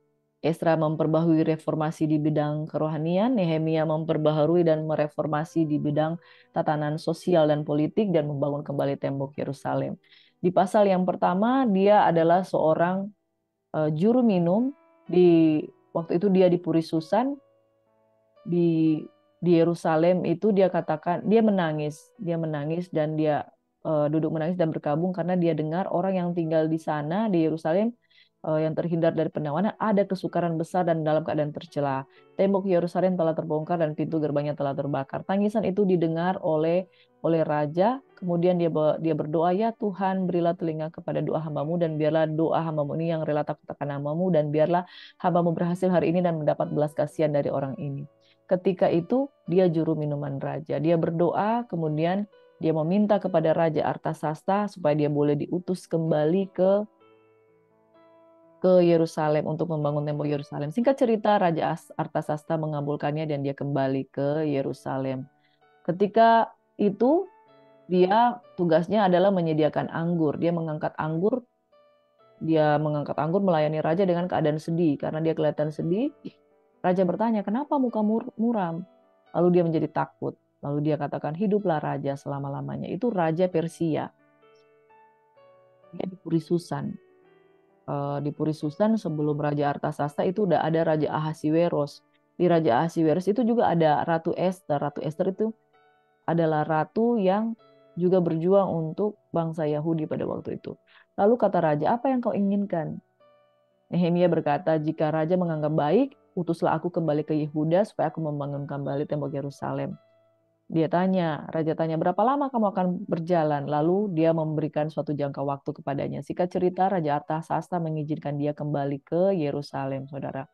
Ezra memperbaharui reformasi di bidang kerohanian, Nehemia memperbaharui dan mereformasi di bidang tatanan sosial dan politik dan membangun kembali tembok Yerusalem. Di pasal yang pertama dia adalah seorang juru minum. Waktu itu dia di Puri Susan di Yerusalem itu dia katakan dia menangis dan dia duduk menangis dan berkabung karena dia dengar orang yang tinggal di sana di Yerusalem yang terhindar dari penawanan ada kesukaran besar dan dalam keadaan tercela. Tembok Yerusalem telah terbongkar dan pintu gerbangnya telah terbakar. Tangisan itu didengar oleh raja. Kemudian dia berdoa, ya Tuhan berilah telinga kepada doa hambamu dan biarlah doa hambamu ini yang rela takut akan namamu dan biarlah hambamu berhasil hari ini dan mendapat belas kasihan dari orang ini. Ketika itu dia juru minuman raja. Dia berdoa, kemudian dia meminta kepada Raja Artasasta supaya dia boleh diutus kembali ke Yerusalem untuk membangun tembok Yerusalem. Singkat cerita, Raja Artasasta mengabulkannya dan dia kembali ke Yerusalem. Ketika itu, dia tugasnya adalah menyediakan anggur. Dia mengangkat anggur melayani raja dengan keadaan sedih. Karena dia kelihatan sedih, raja bertanya, kenapa muka muram? Lalu dia menjadi takut. Lalu dia katakan, hiduplah raja selama-lamanya. Itu Raja Persia. Dia di Puri Susan. Di Puri Susan sebelum Raja Artasasta itu udah ada Raja Ahasiweros. Di Raja Ahasiweros itu juga ada Ratu Esther. Ratu Esther itu adalah ratu yang juga berjuang untuk bangsa Yahudi pada waktu itu. Lalu kata raja, apa yang kau inginkan? Nehemia berkata, jika raja menganggap baik, utuslah aku kembali ke Yehuda supaya aku membangun kembali tembok Yerusalem. Raja tanya, berapa lama kamu akan berjalan? Lalu dia memberikan suatu jangka waktu kepadanya. Singkat cerita, Raja Artasasta mengizinkan dia kembali ke Yerusalem, saudara.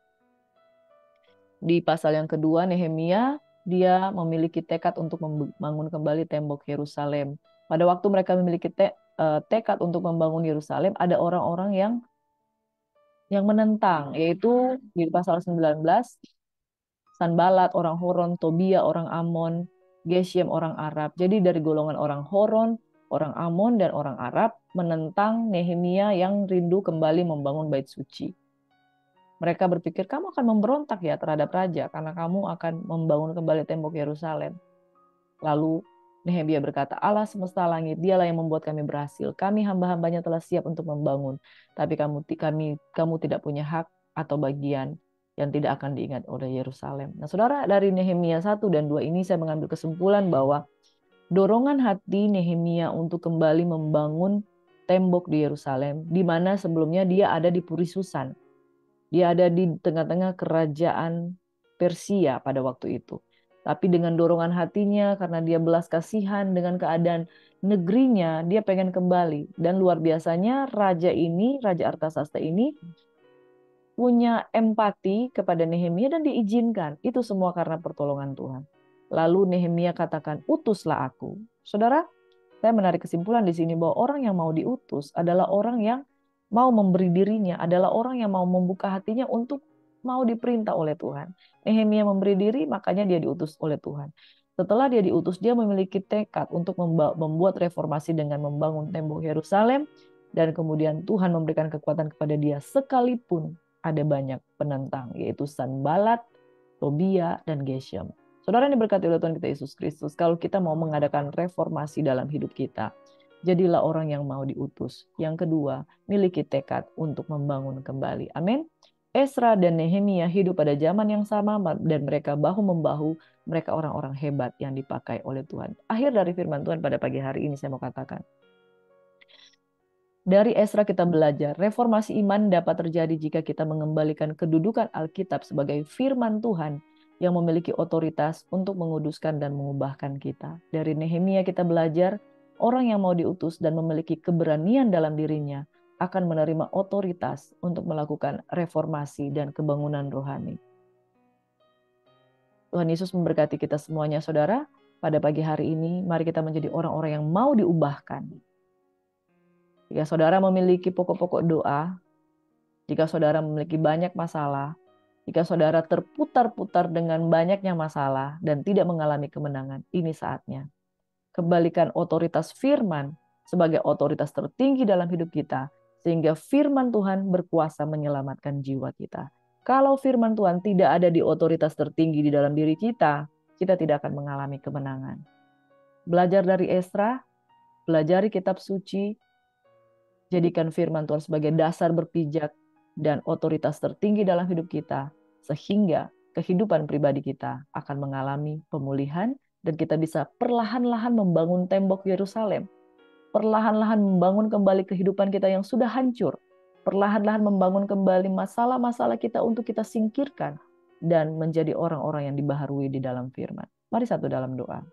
Di pasal yang kedua, Nehemia, dia memiliki tekad untuk membangun kembali tembok Yerusalem. Pada waktu mereka memiliki tekad untuk membangun Yerusalem, ada orang-orang yang menentang, yaitu di pasal 19, Sanbalat, orang Horon, Tobia, orang Amon, Geshem, orang Arab. Jadi dari golongan orang Horon, orang Amon, dan orang Arab menentang Nehemia yang rindu kembali membangun bait suci. Mereka berpikir kamu akan memberontak ya terhadap raja karena kamu akan membangun kembali tembok Yerusalem. Lalu Nehemia berkata, Allah semesta langit, dialah yang membuat kami berhasil. Kami hamba-hambanya telah siap untuk membangun. Tapi kamu tidak punya hak atau bagian yang tidak akan diingat oleh Yerusalem. Nah saudara, dari Nehemia 1 dan 2 ini saya mengambil kesimpulan bahwa dorongan hati Nehemia untuk kembali membangun tembok di Yerusalem, di mana sebelumnya dia ada di Puri Susan. Dia ada di tengah-tengah kerajaan Persia pada waktu itu. Tapi dengan dorongan hatinya, karena dia belas kasihan dengan keadaan negerinya, dia pengen kembali. Dan luar biasanya Raja Artasasta ini punya empati kepada Nehemia dan diizinkan. Itu semua karena pertolongan Tuhan. Lalu Nehemia katakan, utuslah aku. Saudara, saya menarik kesimpulan di sini bahwa orang yang mau diutus adalah orang yang mau memberi dirinya, adalah orang yang mau membuka hatinya untuk mau diperintah oleh Tuhan. Nehemia memberi diri, makanya dia diutus oleh Tuhan. Setelah dia diutus, dia memiliki tekad untuk membuat reformasi dengan membangun tembok Yerusalem, dan kemudian Tuhan memberikan kekuatan kepada dia sekalipun ada banyak penentang, yaitu Sanbalat, Tobia, dan Geshem. Saudara yang diberkati oleh Tuhan kita Yesus Kristus, kalau kita mau mengadakan reformasi dalam hidup kita, jadilah orang yang mau diutus. Yang kedua, miliki tekad untuk membangun kembali. Amin. Esra dan Nehemia hidup pada zaman yang sama dan mereka bahu-membahu, mereka orang-orang hebat yang dipakai oleh Tuhan. Akhir dari firman Tuhan pada pagi hari ini saya mau katakan. Dari Esra kita belajar, reformasi iman dapat terjadi jika kita mengembalikan kedudukan Alkitab sebagai firman Tuhan yang memiliki otoritas untuk menguduskan dan mengubahkan kita. Dari Nehemia kita belajar, orang yang mau diutus dan memiliki keberanian dalam dirinya akan menerima otoritas untuk melakukan reformasi dan kebangunan rohani. Tuhan Yesus memberkati kita semuanya, saudara. Pada pagi hari ini, mari kita menjadi orang-orang yang mau diubahkan. Jika saudara memiliki pokok-pokok doa, jika saudara memiliki banyak masalah, jika saudara terputar-putar dengan banyaknya masalah dan tidak mengalami kemenangan, ini saatnya. Kembalikan otoritas firman sebagai otoritas tertinggi dalam hidup kita, sehingga firman Tuhan berkuasa menyelamatkan jiwa kita. Kalau firman Tuhan tidak ada di otoritas tertinggi di dalam diri kita, kita tidak akan mengalami kemenangan. Belajar dari Esra, belajari kitab suci, jadikan firman Tuhan sebagai dasar berpijak dan otoritas tertinggi dalam hidup kita, sehingga kehidupan pribadi kita akan mengalami pemulihan dan kita bisa perlahan-lahan membangun tembok Yerusalem. Perlahan-lahan membangun kembali kehidupan kita yang sudah hancur. Perlahan-lahan membangun kembali masalah-masalah kita untuk kita singkirkan dan menjadi orang-orang yang dibaharui di dalam firman. Mari satu dalam doa.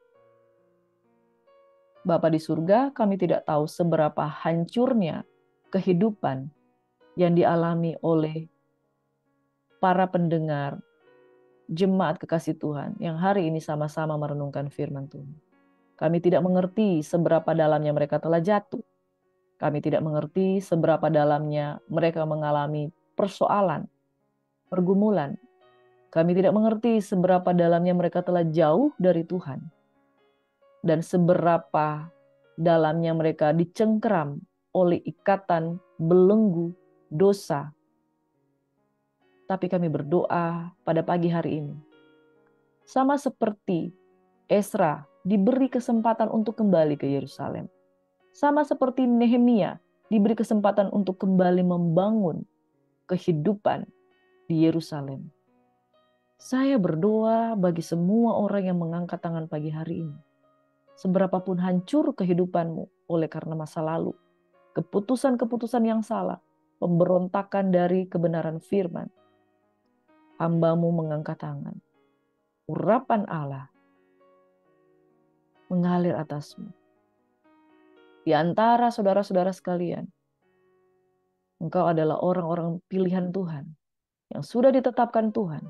Bapa di surga, kami tidak tahu seberapa hancurnya kehidupan yang dialami oleh para pendengar, jemaat kekasih Tuhan yang hari ini sama-sama merenungkan firman Tuhan. Kami tidak mengerti seberapa dalamnya mereka telah jatuh. Kami tidak mengerti seberapa dalamnya mereka mengalami persoalan, pergumulan. Kami tidak mengerti seberapa dalamnya mereka telah jauh dari Tuhan. Dan seberapa dalamnya mereka dicengkeram oleh ikatan belenggu dosa. Tapi kami berdoa pada pagi hari ini. Sama seperti Esra diberi kesempatan untuk kembali ke Yerusalem. Sama seperti Nehemia diberi kesempatan untuk kembali membangun kehidupan di Yerusalem. Saya berdoa bagi semua orang yang mengangkat tangan pagi hari ini. Seberapapun hancur kehidupanmu oleh karena masa lalu, keputusan-keputusan yang salah, pemberontakan dari kebenaran firman, hamba-Mu mengangkat tangan. Urapan Allah mengalir atasmu. Di antara saudara-saudara sekalian, engkau adalah orang-orang pilihan Tuhan yang sudah ditetapkan Tuhan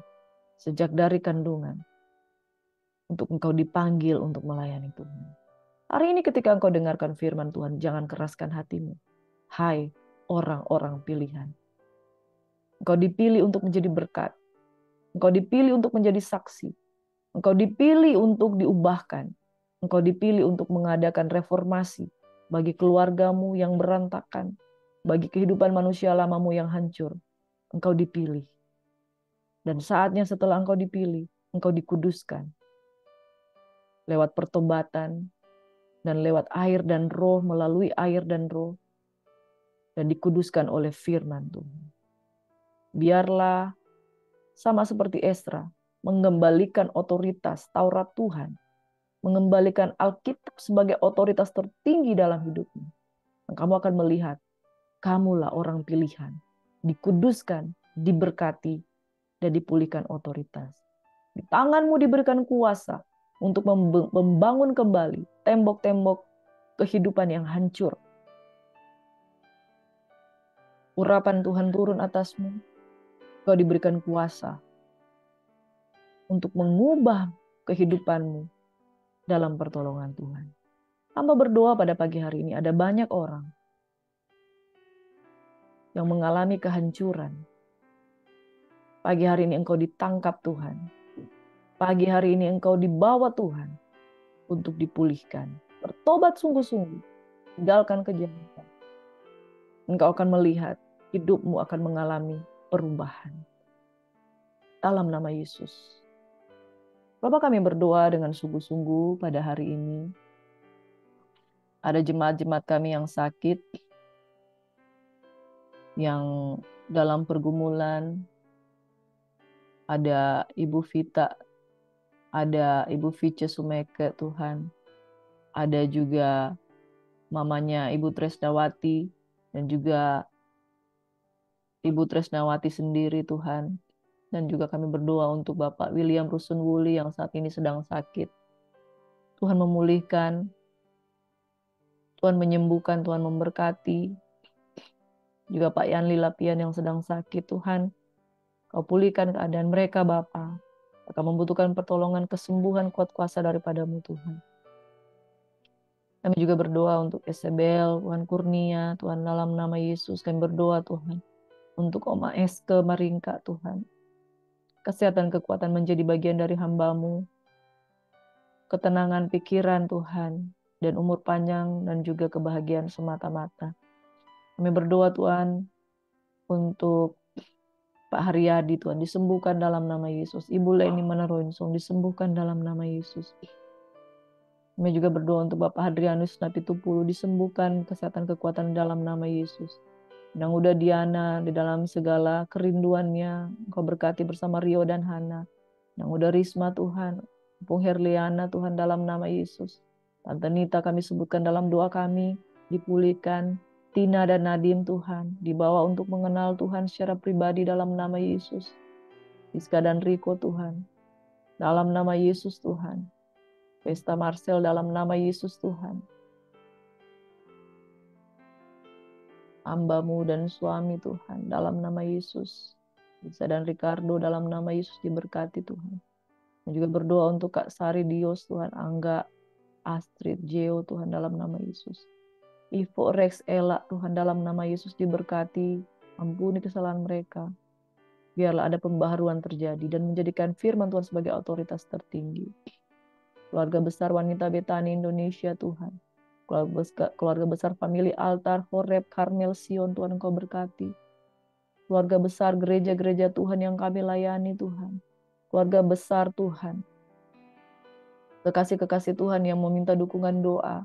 sejak dari kandungan untuk engkau dipanggil untuk melayani Tuhan. Hari ini ketika engkau dengarkan firman Tuhan, jangan keraskan hatimu. Hai orang-orang pilihan. Engkau dipilih untuk menjadi berkat. Engkau dipilih untuk menjadi saksi. Engkau dipilih untuk diubahkan. Engkau dipilih untuk mengadakan reformasi bagi keluargamu yang berantakan, bagi kehidupan manusia lamamu yang hancur. Engkau dipilih. Dan saatnya setelah engkau dipilih, engkau dikuduskan lewat pertobatan dan lewat air dan roh, melalui air dan roh, dan dikuduskan oleh firman Tuhan. Biarlah sama seperti Esra, mengembalikan otoritas Taurat Tuhan, mengembalikan Alkitab sebagai otoritas tertinggi dalam hidupmu. Dan kamu akan melihat, kamulah orang pilihan, dikuduskan, diberkati, dan dipulihkan otoritas. Di tanganmu diberikan kuasa untuk membangun kembali tembok-tembok kehidupan yang hancur. Urapan Tuhan turun atasmu, kau diberikan kuasa untuk mengubah kehidupanmu dalam pertolongan Tuhan. Hamba berdoa pada pagi hari ini, ada banyak orang yang mengalami kehancuran. Pagi hari ini engkau ditangkap Tuhan. Pagi hari ini engkau dibawa Tuhan untuk dipulihkan. Bertobat sungguh-sungguh, tinggalkan kejahatan. Engkau akan melihat hidupmu akan mengalami perubahan. Dalam nama Yesus. Bapak, kami berdoa dengan sungguh-sungguh pada hari ini. Ada jemaat-jemaat kami yang sakit, yang dalam pergumulan. Ada Ibu Vita, ada Ibu Vice Sumeke Tuhan. Ada juga mamanya Ibu Tresnawati, dan juga Ibu Tresnawati sendiri Tuhan. Dan juga kami berdoa untuk Bapak William Rusun Wuli yang saat ini sedang sakit. Tuhan memulihkan, Tuhan menyembuhkan, Tuhan memberkati. Juga Pak Yanli Lapian yang sedang sakit, Tuhan, Kau pulihkan keadaan mereka Bapa. Mereka membutuhkan pertolongan, kesembuhan, kuat kuasa daripadamu Tuhan. Kami juga berdoa untuk Isabel, Tuhan Kurnia, Tuhan dalam nama Yesus. Kami berdoa Tuhan untuk Oma Eske Maringka Tuhan. Kesehatan, kekuatan menjadi bagian dari hamba-Mu. Ketenangan pikiran Tuhan, dan umur panjang dan juga kebahagiaan semata-mata. Kami berdoa Tuhan untuk Pak Haryadi Tuhan, disembuhkan dalam nama Yesus. Ibu Leni Manaronsong, disembuhkan dalam nama Yesus. Kami juga berdoa untuk Bapak Hadrianus Napitupulu, disembuhkan kesehatan kekuatan dalam nama Yesus. Dan udah Diana di dalam segala kerinduannya, Engkau berkati bersama Rio dan Hana. Yang udah Risma Tuhan, Pung Herliana Tuhan dalam nama Yesus. Tante Nita kami sebutkan dalam doa kami, dipulihkan. Tina dan Nadim Tuhan, dibawa untuk mengenal Tuhan secara pribadi dalam nama Yesus. Rizka dan Riko Tuhan, dalam nama Yesus Tuhan. Pesta Marcel dalam nama Yesus Tuhan. Hamba-Mu dan suami Tuhan, dalam nama Yesus. Rizka dan Ricardo dalam nama Yesus diberkati Tuhan. Dan juga berdoa untuk Kak Sari Dios Tuhan, Angga, Astrid, Jeo Tuhan dalam nama Yesus. Ivo, Rex, Ella Tuhan dalam nama Yesus diberkati, ampuni kesalahan mereka. Biarlah ada pembaharuan terjadi dan menjadikan firman Tuhan sebagai otoritas tertinggi. Keluarga besar wanita Betani Indonesia Tuhan. Keluarga besar famili Altar, Horeb, Karmel, Sion Tuhan Engkau berkati. Keluarga besar gereja-gereja Tuhan yang kami layani Tuhan. Keluarga besar Tuhan. Kekasih-kekasih Tuhan yang meminta dukungan doa.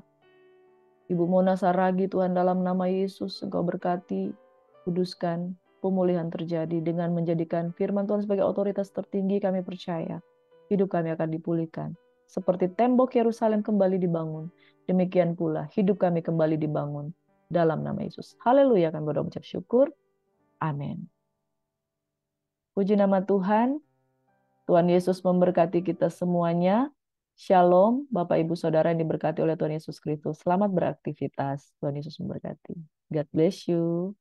Ibu Mona Saragi Tuhan dalam nama Yesus Engkau berkati, kuduskan, pemulihan terjadi dengan menjadikan firman Tuhan sebagai otoritas tertinggi. Kami percaya hidup kami akan dipulihkan. Seperti tembok Yerusalem kembali dibangun, demikian pula hidup kami kembali dibangun dalam nama Yesus. Haleluya, kami berdoa mengucap syukur. Amin. Puji nama Tuhan. Tuhan Yesus memberkati kita semuanya. Shalom, Bapak Ibu Saudara yang diberkati oleh Tuhan Yesus Kristus. Selamat beraktivitas. Tuhan Yesus memberkati. God bless you.